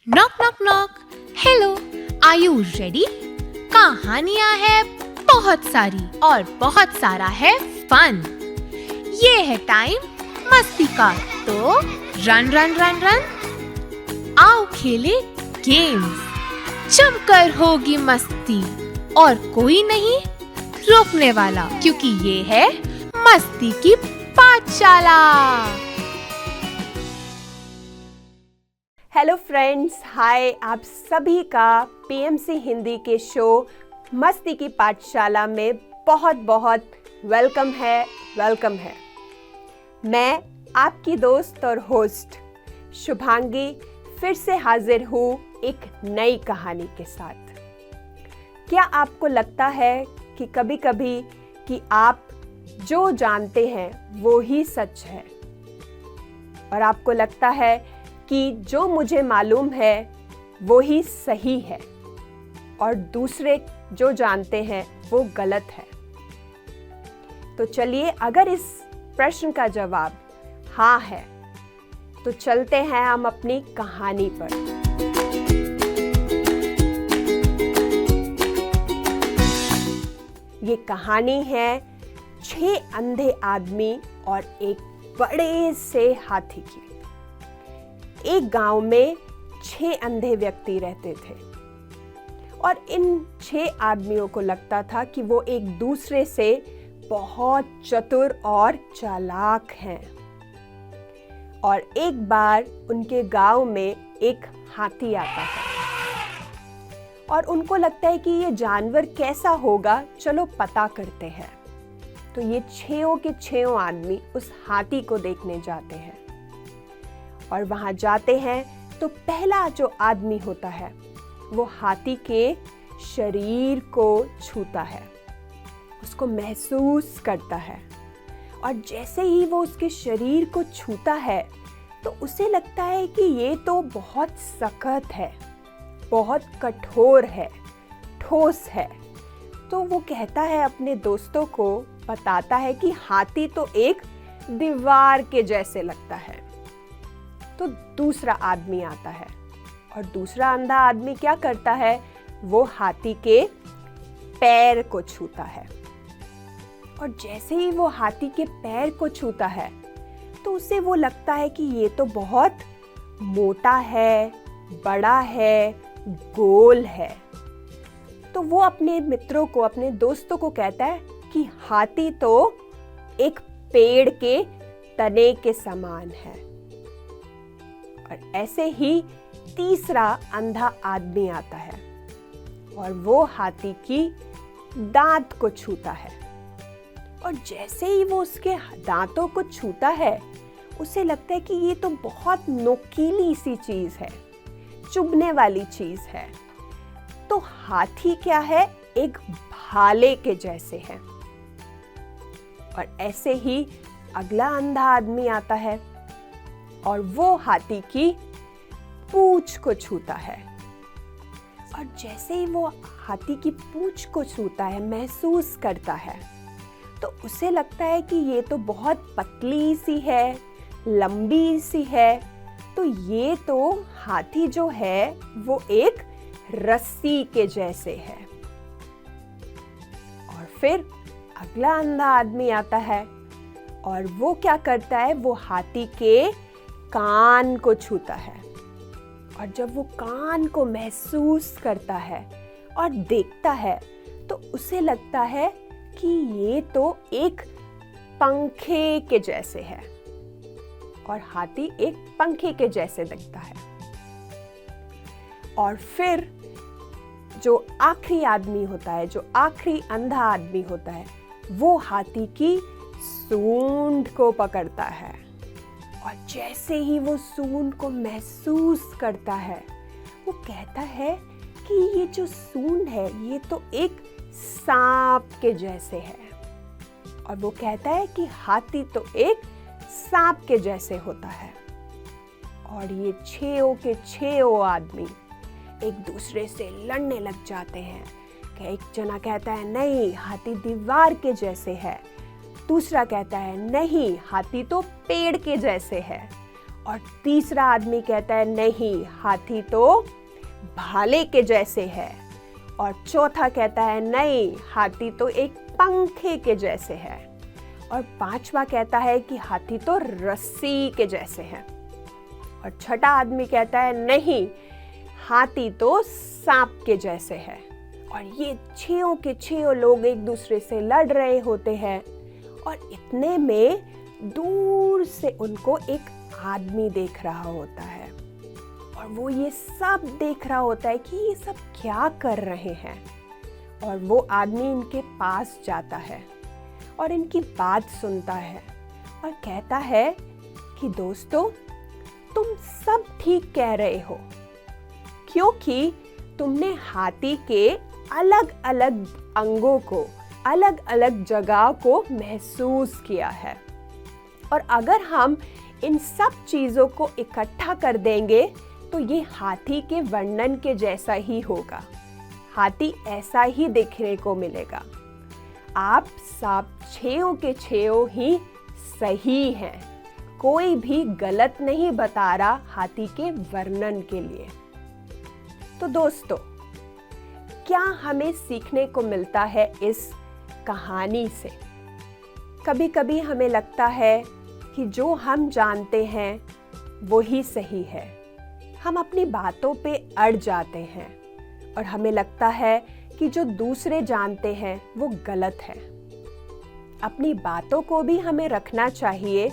Knock knock knock. Hello, are you ready? कहानियां है बहुत सारी और बहुत सारा है फन। ये है टाइम मस्ती का, तो रन रन रन रन। आओ खेले गेम्स, जमकर होगी मस्ती और कोई नहीं रोकने वाला, क्योंकि ये है मस्ती की पाठशाला। हेलो फ्रेंड्स, हाय। आप सभी का पीएमसी हिंदी के शो मस्ती की पाठशाला में बहुत बहुत वेलकम है। मैं आपकी दोस्त और होस्ट शुभांगी फिर से हाजिर हूँ एक नई कहानी के साथ। क्या आपको लगता है कि कभी-कभी कि आप जो जानते हैं वो ही सच है, और आपको लगता है कि जो मुझे मालूम है वो ही सही है और दूसरे जो जानते हैं वो गलत है? तो चलिए, अगर इस प्रश्न का जवाब हाँ है तो चलते हैं हम अपनी कहानी पर। ये कहानी है 6 अंधे आदमी और एक बड़े से हाथी की। एक गांव में 6 अंधे व्यक्ति रहते थे और इन 6 आदमियों को लगता था कि वो एक दूसरे से बहुत चतुर और चालाक हैं। और एक बार उनके गांव में एक हाथी आता है और उनको लगता है कि ये जानवर कैसा होगा, चलो पता करते हैं। तो ये 6 के 6 आदमी उस हाथी को देखने जाते हैं और वहां जाते हैं तो पहला जो आदमी होता है वो हाथी के शरीर को छूता है, उसको महसूस करता है। और जैसे ही वो उसके शरीर को छूता है तो उसे लगता है कि ये तो बहुत सख्त है, बहुत कठोर है, ठोस है। तो वो कहता है अपने दोस्तों को, बताता है कि हाथी तो एक दीवार के जैसे लगता है। तो दूसरा आदमी आता है और दूसरा अंधा आदमी क्या करता है, वो हाथी के पैर को छूता है। और जैसे ही वो हाथी के पैर को छूता है तो उसे वो लगता है कि ये तो बहुत मोटा है, बड़ा है, गोल है। तो वो अपने मित्रों को, अपने दोस्तों को कहता है कि हाथी तो एक पेड़ के तने के समान है। और ऐसे ही तीसरा अंधा आदमी आता है और वो हाथी की दांत को छूता है। और जैसे ही वो उसके दांतों को छूता है उसे लगता है कि ये तो बहुत नोकीली सी चीज है, चुभने वाली चीज है। तो हाथी क्या है, एक भाले के जैसे है। और ऐसे ही अगला अंधा आदमी आता है और वो हाथी की पूंछ को छूता है। और जैसे ही वो हाथी की पूंछ को छूता है, महसूस करता है, तो उसे लगता है कि ये तो बहुत पतली सी है, लंबी सी है। तो ये तो हाथी जो है वो एक रस्सी के जैसे है। और फिर अगला अंधा आदमी आता है और वो क्या करता है, वो हाथी के कान को छूता है। और जब वो कान को महसूस करता है और देखता है तो उसे लगता है कि ये तो एक पंखे के जैसे है। और हाथी एक पंखे के जैसे दिखता है। और फिर जो आखिरी आदमी होता है, जो आखिरी अंधा आदमी होता है, वो हाथी की सूंड को पकड़ता है। और जैसे ही वो सूंड को महसूस करता है, वो कहता है कि ये जो सूंड है ये तो एक सांप के जैसे है। और वो कहता है कि हाथी तो एक सांप के जैसे होता है। और ये 6 के 6 आदमी एक दूसरे से लड़ने लग जाते हैं कि एक जना कहता है नहीं, हाथी दीवार के जैसे है। दूसरा कहता है नहीं, हाथी तो पेड़ के जैसे है। और तीसरा आदमी कहता है नहीं, हाथी तो भाले के जैसे है। और चौथा कहता है नहीं, हाथी तो एक पंखे के जैसे है। और पांचवा कहता है कि हाथी तो रस्सी के जैसे है। और छठा आदमी कहता है नहीं, हाथी तो सांप के जैसे है। और ये छयों के छयों लोग एक दूसरे से लड़ रहे होते हैं और इतने में दूर से उनको एक आदमी देख रहा होता है और वो ये सब देख रहा होता है कि ये सब क्या कर रहे हैं। और वो आदमी इनके पास जाता है और इनकी बात सुनता है और कहता है कि दोस्तों, तुम सब ठीक कह रहे हो, क्योंकि तुमने हाथी के अलग अलग अंगों को, अलग अलग जगह को महसूस किया है। और अगर हम इन सब चीज़ों को इकट्ठा कर देंगे तो ये हाथी के वर्णन के जैसा ही होगा। हाथी ऐसा ही दिखने को मिलेगा। आप सब छयों के छयों ही सही हैं। कोई भी गलत नहीं बता रहा हाथी के वर्णन के लिए। तो दोस्तों, क्या हमें सीखने को मिलता है इस कहानी से? कभी कभी हमें लगता है कि जो हम जानते हैं वो ही सही है। हम अपनी बातों पे अड़ जाते हैं और हमें लगता है कि जो दूसरे जानते हैं वो गलत है। अपनी बातों को भी हमें रखना चाहिए,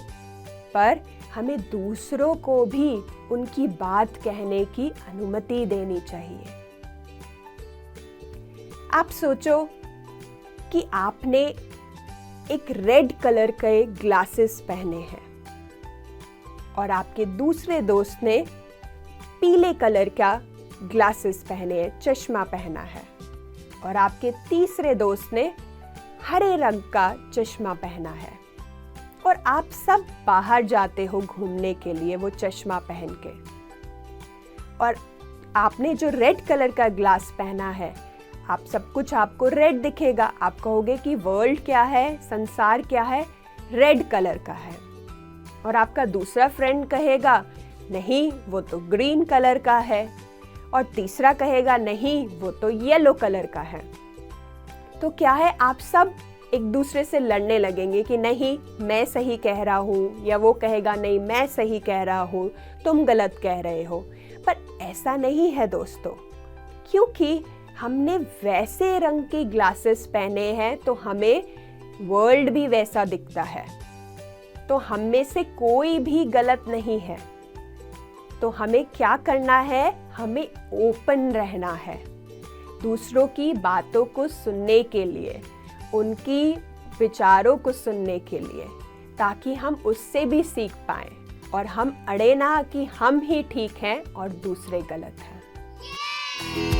पर हमें दूसरों को भी उनकी बात कहने की अनुमति देनी चाहिए। आप सोचो कि आपने एक रेड कलर के ग्लासेस पहने हैं और आपके दूसरे दोस्त ने पीले कलर का ग्लासेस पहने हैं, चश्मा पहना है, और आपके तीसरे दोस्त ने हरे रंग का चश्मा पहना है। और आप सब बाहर जाते हो घूमने के लिए वो चश्मा पहन के, और आपने जो रेड कलर का ग्लास पहना है, आप सब कुछ आपको रेड दिखेगा। आप कहोगे कि वर्ल्ड क्या है, संसार क्या है, रेड कलर का है। और आपका दूसरा फ्रेंड कहेगा नहीं, वो तो ग्रीन कलर का है। और तीसरा कहेगा नहीं, वो तो येलो कलर का है। तो क्या है, आप सब एक दूसरे से लड़ने लगेंगे कि नहीं, मैं सही कह रहा हूँ, या वो कहेगा नहीं, मैं सही कह रहा हूँ, तुम गलत कह रहे हो। पर ऐसा नहीं है दोस्तों, क्योंकि हमने वैसे रंग के ग्लासेस पहने हैं तो हमें वर्ल्ड भी वैसा दिखता है। तो हम में से कोई भी गलत नहीं है। तो हमें क्या करना है, हमें ओपन रहना है दूसरों की बातों को सुनने के लिए, उनकी विचारों को सुनने के लिए, ताकि हम उससे भी सीख पाएं और हम अड़े ना कि हम ही ठीक हैं और दूसरे गलत हैं।